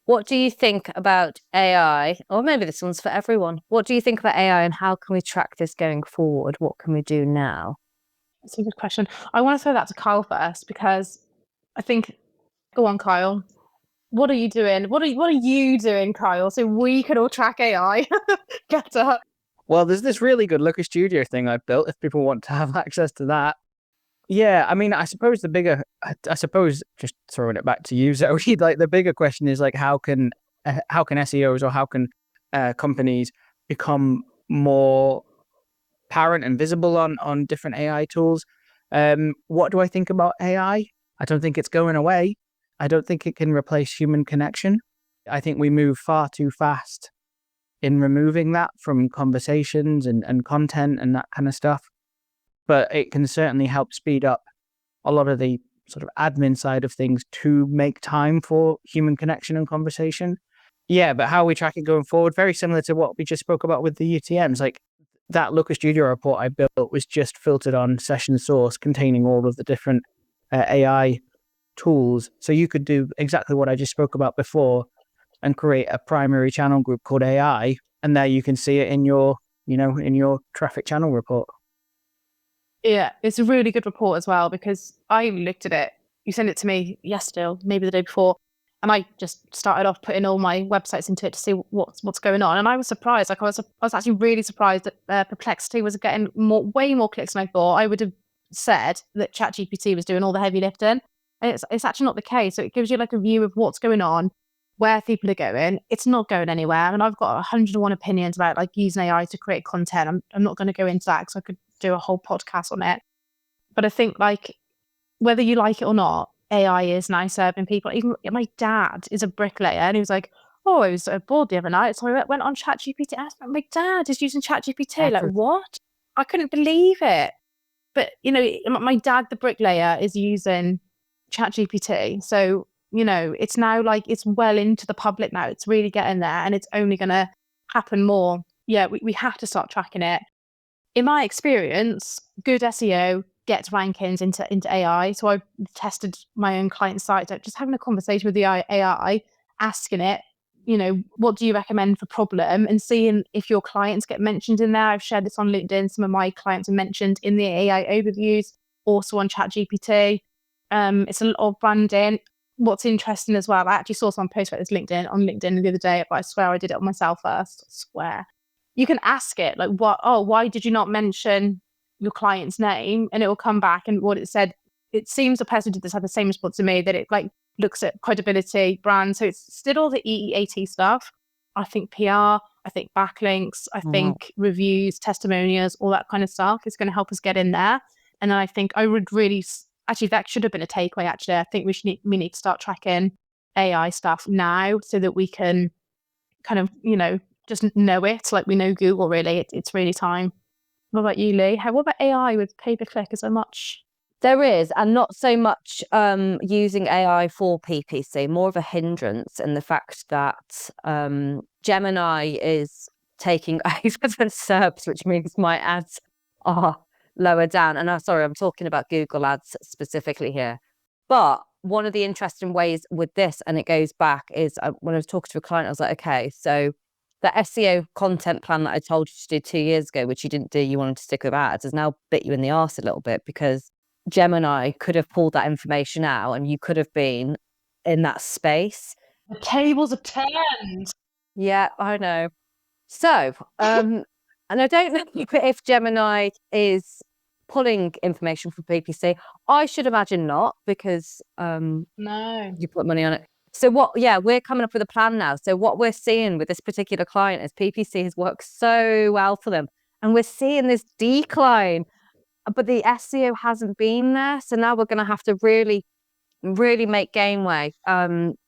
What do you think about AI? Or maybe this one's for everyone. What do you think about AI, and how can we track this going forward? What can we do now? That's a good question. I want to throw that to Kyle first, because I think, go on, Kyle. What are you doing? What are you doing, Kyle? So we can all track AI better. Well, there's this really good Looker Studio thing I've built if people want to have access to that. Yeah, I mean, I suppose just throwing it back to you, Zoe, like the bigger question is like how can SEOs or how can companies become more apparent and visible on different AI tools? What do I think about AI? I don't think it's going away. I don't think it can replace human connection. I think we move far too fast in removing that from conversations and content and that kind of stuff. But it can certainly help speed up a lot of the sort of admin side of things to make time for human connection and conversation. Yeah, but how we track it going forward, very similar to what we just spoke about with the UTMs. Like that Looker Studio report I built was just filtered on session source containing all of the different AI tools. So you could do exactly what I just spoke about before and create a primary channel group called AI. And there you can see it in your traffic channel report. Yeah, it's a really good report as well because I looked at it. You sent it to me yesterday or maybe the day before, and I just started off putting all my websites into it to see what's going on. And I was surprised. Like I was actually really surprised that Perplexity was getting way more clicks than I thought. I would have said that ChatGPT was doing all the heavy lifting. And it's actually not the case. So it gives you like a view of what's going on, where people are going. It's not going anywhere. And I've got 101 opinions about like using AI to create content. I'm not going to go into that because I could do a whole podcast on it. But I think like whether you like it or not, AI is now serving people. Even my dad is a bricklayer and he was like, oh, I was bored the other night. So I went on ChatGPT. I asked my dad is using ChatGPT. Like what? I couldn't believe it. But, my dad, the bricklayer, is using ChatGPT. So, it's now like it's well into the public now. It's really getting there and it's only going to happen more. Yeah, we have to start tracking it. In my experience, good SEO gets rankings into AI. So I've tested my own client site, just having a conversation with the AI, asking it, what do you recommend for problem and seeing if your clients get mentioned in there. I've shared this on LinkedIn. Some of my clients are mentioned in the AI overviews, also on ChatGPT. It's a lot of branding. What's interesting as well, I actually saw someone post about this on LinkedIn the other day, but I swear I did it on myself first. I swear. You can ask it like, why did you not mention your client's name? And it will come back. And what it said, it seems the person did this had the same response to me, that it like looks at credibility, brand. So it's still all the EEAT stuff. I think PR, I think backlinks, I think reviews, testimonials, all that kind of stuff is going to help us get in there. And then I think I would really, actually, that should have been a takeaway. Actually, I think we need to start tracking AI stuff now so that we can kind of, just know it like we know Google. Really, it's really time. What about you, Lee? What about AI with pay-per-click? Is there much? There is, and not so much using AI for PPC, more of a hindrance in the fact that Gemini is taking over the SERPs, which means my ads are lower down. And I'm sorry, I'm talking about Google ads specifically here. But one of the interesting ways with this, and it goes back, is when I was talking to a client, I was like, okay, so the SEO content plan that I told you to do 2 years ago, which you didn't do, you wanted to stick with ads, has now bit you in the arse a little bit because Gemini could have pulled that information out and you could have been in that space. The tables have turned. Yeah, I know. So, and I don't know if Gemini is pulling information from PPC. I should imagine not because No, you put money on it. So we're coming up with a plan now. So what we're seeing with this particular client is PPC has worked so well for them. And we're seeing this decline, but the SEO hasn't been there. So now we're going to have to really, really make gainway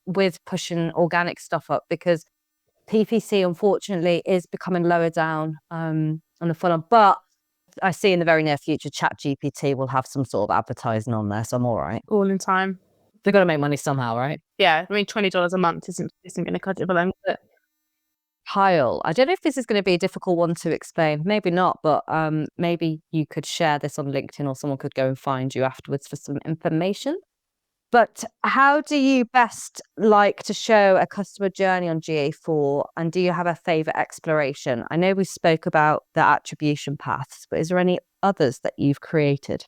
with pushing organic stuff up because PPC, unfortunately, is becoming lower down on the funnel. But I see in the very near future, ChatGPT will have some sort of advertising on there. So I'm all right. all in time. They've got to make money somehow, right? Yeah, I mean, $20 a month isn't going to cut it for them. But Kyle, I don't know if this is going to be a difficult one to explain. Maybe not, but maybe you could share this on LinkedIn or someone could go and find you afterwards for some information. But how do you best like to show a customer journey on GA4? And do you have a favorite exploration? I know we spoke about the attribution paths, but is there any others that you've created?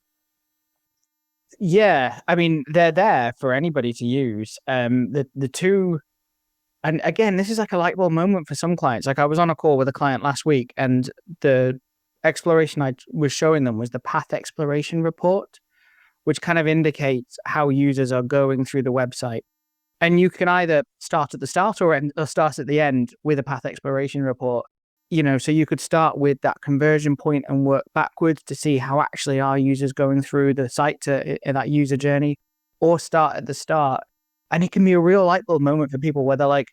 Yeah, I mean, they're there for anybody to use. The two And again, this is like a light bulb moment for some clients. Like I was on a call with a client last week, and the exploration I was showing them was the path exploration report, which kind of indicates how users are going through the website. And you can either start at the start or start at the end with a path exploration report. So you could start with that conversion point and work backwards to see how actually are users going through the site in that user journey, or start at the start. And it can be a real light bulb moment for people where they're like,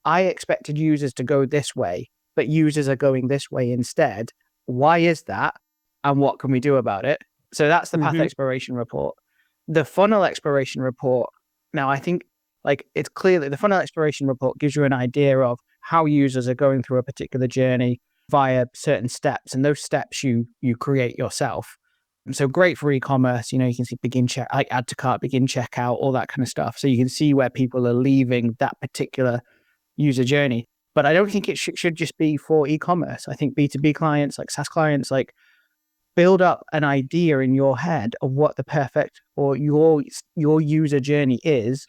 I expected users to go this way, but users are going this way instead. Why is that? And what can we do about it? So that's the path exploration report. The funnel exploration report. Now, I think it's clear that the funnel exploration report gives you an idea of how users are going through a particular journey via certain steps. And those steps you create yourself. And so great for e-commerce. You can see add to cart, begin checkout, all that kind of stuff. So you can see where people are leaving that particular user journey. But I don't think it should just be for e-commerce. I think B2B clients, like SaaS clients, build up an idea in your head of what the perfect or your user journey is,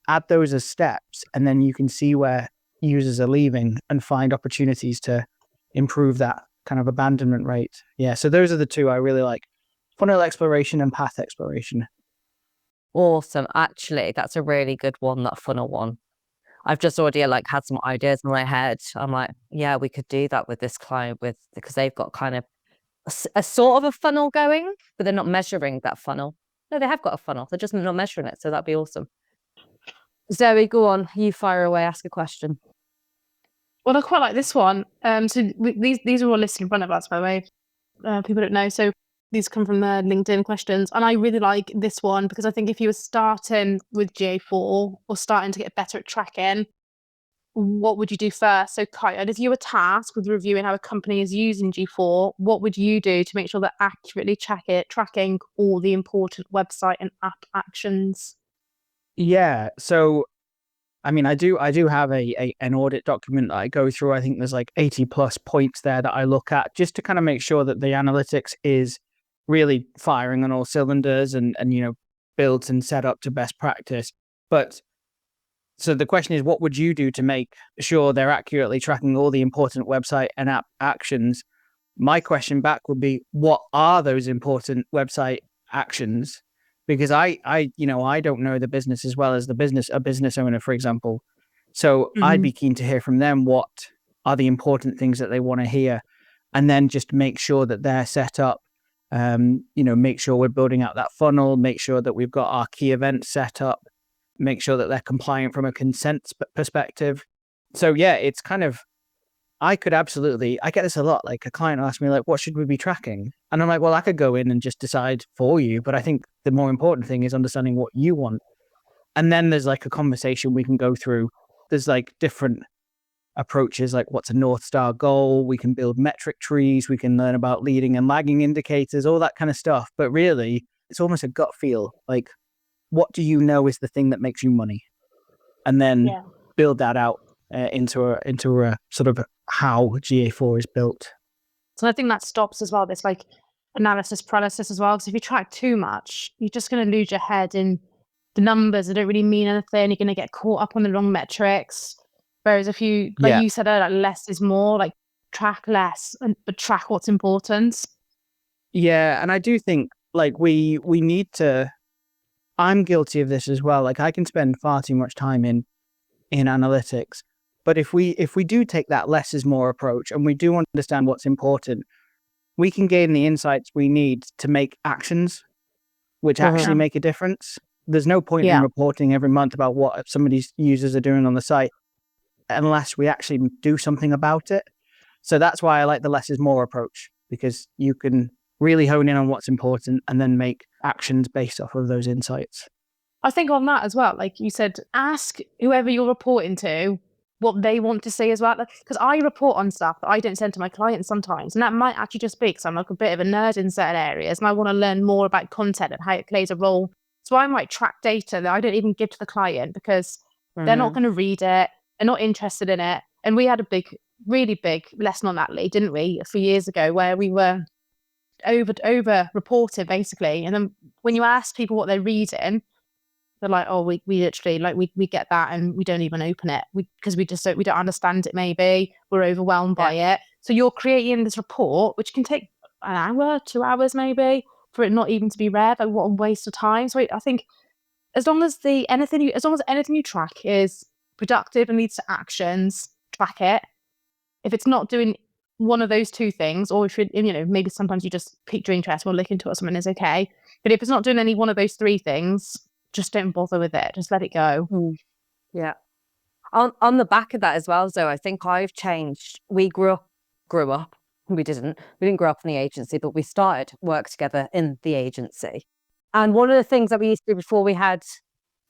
add those as steps, and then you can see where users are leaving and find opportunities to improve that kind of abandonment rate. Yeah, so those are the two I really like: funnel exploration and path exploration. Awesome. Actually, that's a really good one, that funnel one. I've just already had some ideas in my head. I'm like, yeah, we could do that with this client because they've got kind of a sort of a funnel going, but they're not measuring that funnel. No, they have got a funnel. They're just not measuring it. So that'd be awesome. Zoe, go on. You fire away. Ask a question. Well, I quite like this one. So these are all listed in front of us, by the way. People don't know. So these come from the LinkedIn questions. And I really like this one because I think if you were starting with GA4 or starting to get better at tracking, what would you do first? So Kyle, if you were tasked with reviewing how a company is using G4, what would you do to make sure they're accurately tracking all the important website and app actions? Yeah. So, I mean, I do have an audit document that I go through. I think there's 80 plus points there that I look at just to kind of make sure that the analytics is really firing on all cylinders and built and set up to best practice. But so the question is, what would you do to make sure they're accurately tracking all the important website and app actions? My question back would be, what are those important website actions? Because I don't know the business as well as a business owner, for example. So I'd be keen to hear from them what are the important things that they want to hear, and then just make sure that they're set up. Make sure we're building out that funnel, make sure that we've got our key events set up, make sure that they're compliant from a consent perspective. So yeah, it's kind of, I get this a lot. A client will ask me what should we be tracking? And I'm like, well, I could go in and just decide for you. But I think the more important thing is understanding what you want. And then there's a conversation we can go through. There's different approaches, what's a North Star goal? We can build metric trees. We can learn about leading and lagging indicators, all that kind of stuff. But really, it's almost a gut feel. What do you know is the thing that makes you money? And then build that out into a sort of how GA4 is built. So I think that stops as well this analysis paralysis as well. Because if you track too much, you're just going to lose your head in the numbers. They don't really mean anything. You're going to get caught up on the wrong metrics. Whereas if you, you said earlier, less is more. Track less, but track what's important. Yeah, and I do think we need to. I'm guilty of this as well. I can spend far too much time in analytics. But if we do take that less is more approach and we do understand what's important, we can gain the insights we need to make actions which actually make a difference. There's no point in reporting every month about what some of these users are doing on the site unless we actually do something about it. So that's why I like the less is more approach, because you can really hone in on what's important and then make actions based off of those insights. I think on that as well, like you said, ask whoever you're reporting to what they want to see as well. Because I report on stuff that I don't send to my clients sometimes. And that might actually just be because I'm a bit of a nerd in certain areas and I want to learn more about content and how it plays a role. So I might track data that I don't even give to the client because they're not going to read it. They're not interested in it. And we had a really big lesson on that, Lee, didn't we, a few years ago, where we were over reported basically. And then when you ask people what they're reading, They're like, oh, we literally like we get that and we don't even open it because we don't understand it. Maybe we're overwhelmed by it. So you're creating this report, which can take an hour, 2 hours, maybe for it not even to be read. Like, what a waste of time. So I think as long as anything you track is productive and leads to actions, track it. If it's not doing one of those two things, or if maybe sometimes you just piqued your interest, we'll look into it, something is okay. But if it's not doing any one of those three things, just don't bother with it. Just let it go. Yeah. On the back of that as well, Zoe, I think I've changed. We grew up. We didn't grow up in the agency, but we started work together in the agency. And one of the things that we used to do before we had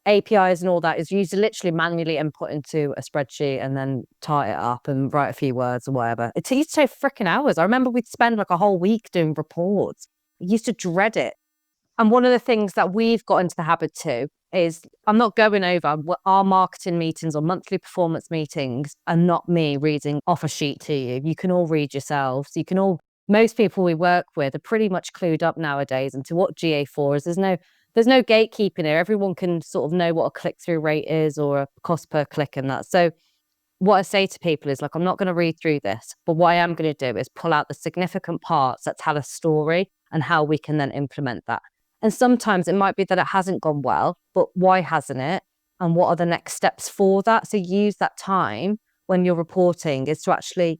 APIs and all that is you used to literally manually input into a spreadsheet and then tie it up and write a few words or whatever. It used to take freaking hours. I remember we'd spend like a whole week doing reports. I used to dread it. And one of the things that we've got into the habit too is, I'm not going over our marketing meetings or monthly performance meetings are not me reading off a sheet to you. You can all read yourselves. Most people we work with are pretty much clued up nowadays into what GA4 is. There's no gatekeeping here. Everyone can sort of know what a click-through rate is or a cost per click and that. So what I say to people is, like, I'm not going to read through this, but what I am going to do is pull out the significant parts that tell a story and how we can then implement that. And sometimes it might be that it hasn't gone well, but why hasn't it? And what are the next steps for that? So use that time when you're reporting is to actually,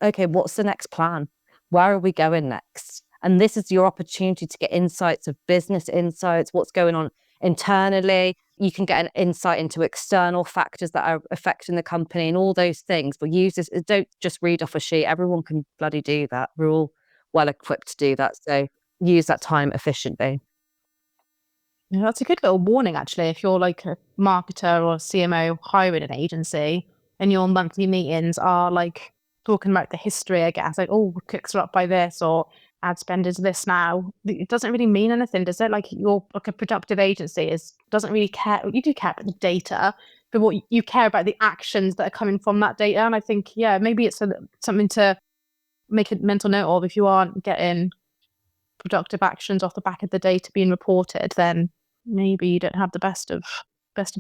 okay, what's the next plan? Where are we going next? And this is your opportunity to get insights of business insights, what's going on internally. You can get an insight into external factors that are affecting the company and all those things. But use this, don't just read off a sheet. Everyone can bloody do that. We're all well equipped to do that. So use that time efficiently. Yeah, that's a good little warning, actually. If you're like a marketer or a CMO hiring an agency and your monthly meetings are like talking about the history, I guess, like, oh, clicks are up by this or ad spend is this now. It doesn't really mean anything, does it? Like, you're like a productive agency doesn't really care. You do care about the data, but what you care about the actions that are coming from that data. And I think, yeah, maybe it's something to make a mental note of. If you aren't getting productive actions off the back of the data being reported, then maybe you don't have the best of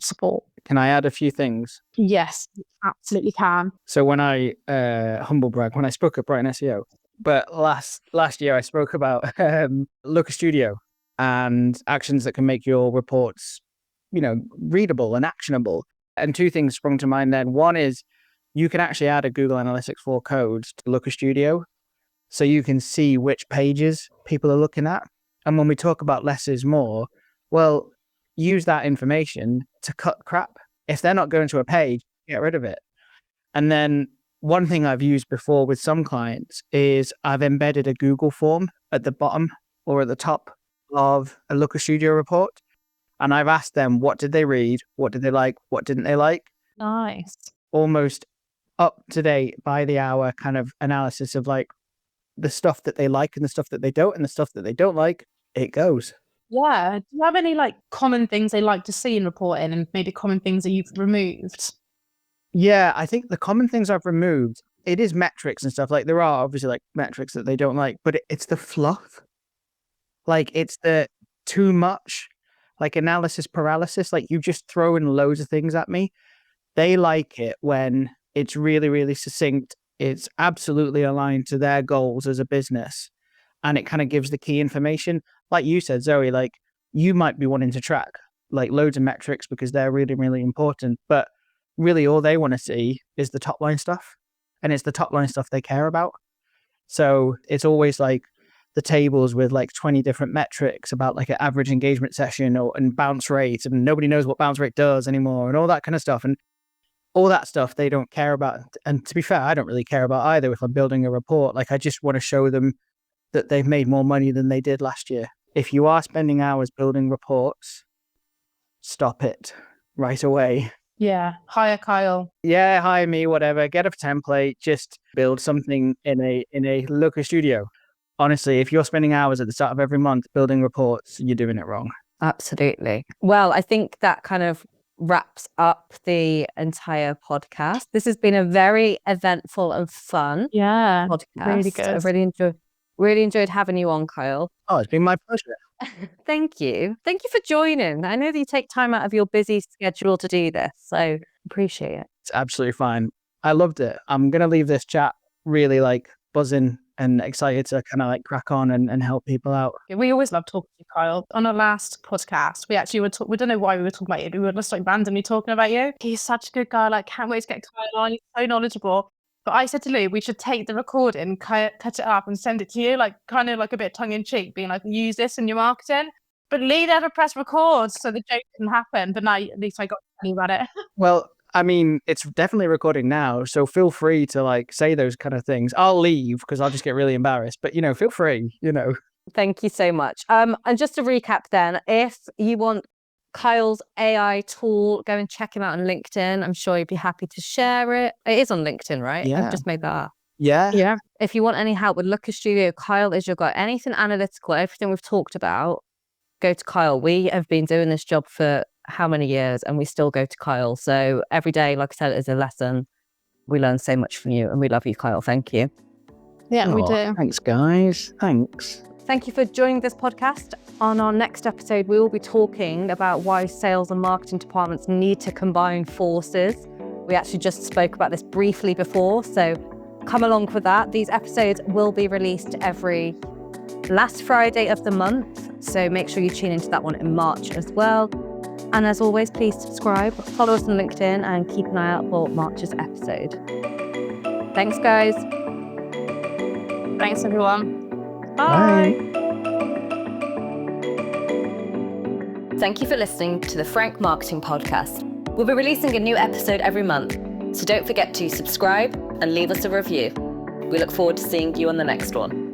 support. Can I add a few things? Yes, absolutely can. So when I humble brag, when I spoke at Brighton SEO, but last year I spoke about Looker Studio and actions that can make your reports, readable and actionable. And two things sprung to mind then. One is you can actually add a Google Analytics 4 code to Looker Studio, so you can see which pages people are looking at. And when we talk about less is more, well, use that information to cut crap. If they're not going to a page, get rid of it. And then one thing I've used before with some clients is I've embedded a Google form at the bottom or at the top of a Looker Studio report. And I've asked them, what did they read? What did they like? What didn't they like? Nice. Almost up to date by the hour kind of analysis of like the stuff that they like and the stuff that they don't, and the stuff that they don't like, it goes. Yeah. Do you have any like common things they like to see in reporting and maybe common things that you've removed? Yeah, I think the common things I've removed, it is metrics and stuff. Like, there are obviously like metrics that they don't like, but it's the fluff. Like, it's the too much, like analysis paralysis. Like, you just throw in loads of things at me. They like it when it's really, really succinct. It's absolutely aligned to their goals as a business. And it kind of gives the key information. Like you said, Zoe, like, you might be wanting to track like loads of metrics because they're really, really important. But really all they want to see is the top line stuff. And it's the top line stuff they care about. So it's always like the tables with like 20 different metrics about like an average engagement session and bounce rate. And nobody knows what bounce rate does anymore and all that kind of stuff. And all that stuff they don't care about. And to be fair, I don't really care about either if I'm building a report. Like, I just want to show them that they've made more money than they did last year. If you are spending hours building reports, stop it right away. Yeah. Hire Kyle. Yeah, hire me, whatever. Get a template, just build something in a Looker Studio. Honestly, if you're spending hours at the start of every month building reports, you're doing it wrong. Absolutely. Well, I think that kind of wraps up the entire podcast. This has been a very eventful and fun podcast. Really good. I've really enjoyed having you on, Kyle. Oh, it's been my pleasure. Thank you. Thank you for joining. I know that you take time out of your busy schedule to do this, so appreciate it. It's absolutely fine. I loved it. I'm going to leave this chat really like buzzing and excited to kind of like crack on and help people out. We always love talking to you, Kyle. On our last podcast, we actually we don't know why we were talking about you. We were just like randomly talking about you. He's such a good guy. Like, can't wait to get Kyle on. He's so knowledgeable. But I said to Lou, we should take the recording, cut it up and send it to you, like kind of like a bit tongue in cheek, being like, use this in your marketing. But Lee never pressed record, so the joke didn't happen. But now at least I got to tell you about it. Well, I mean, it's definitely recording now, so feel free to like say those kind of things. I'll leave because I'll just get really embarrassed, but feel free, Thank you so much. And just to recap then, if you want Kyle's AI tool, go and check him out on LinkedIn. I'm sure you'd be happy to share it. It is on LinkedIn, right? Yeah. I've just made that up. Yeah. If you want any help with Looker Studio, Kyle is your guy. Anything analytical, everything we've talked about, go to Kyle. We have been doing this job for how many years and we still go to Kyle. So every day, like I said, is a lesson. We learn so much from you and we love you, Kyle. Thank you. Yeah, we do. Thanks, guys. Thanks. Thank you for joining this podcast. On our next episode, we will be talking about why sales and marketing departments need to combine forces. We actually just spoke about this briefly before, so come along for that. These episodes will be released every last Friday of the month, so make sure you tune into that one in March as well. And as always, please subscribe, follow us on LinkedIn, and keep an eye out for March's episode. Thanks, guys. Thanks, everyone. Bye. Thank you for listening to the Forank Marketing Podcast. We'll be releasing a new episode every month, so don't forget to subscribe and leave us a review. We look forward to seeing you on the next one.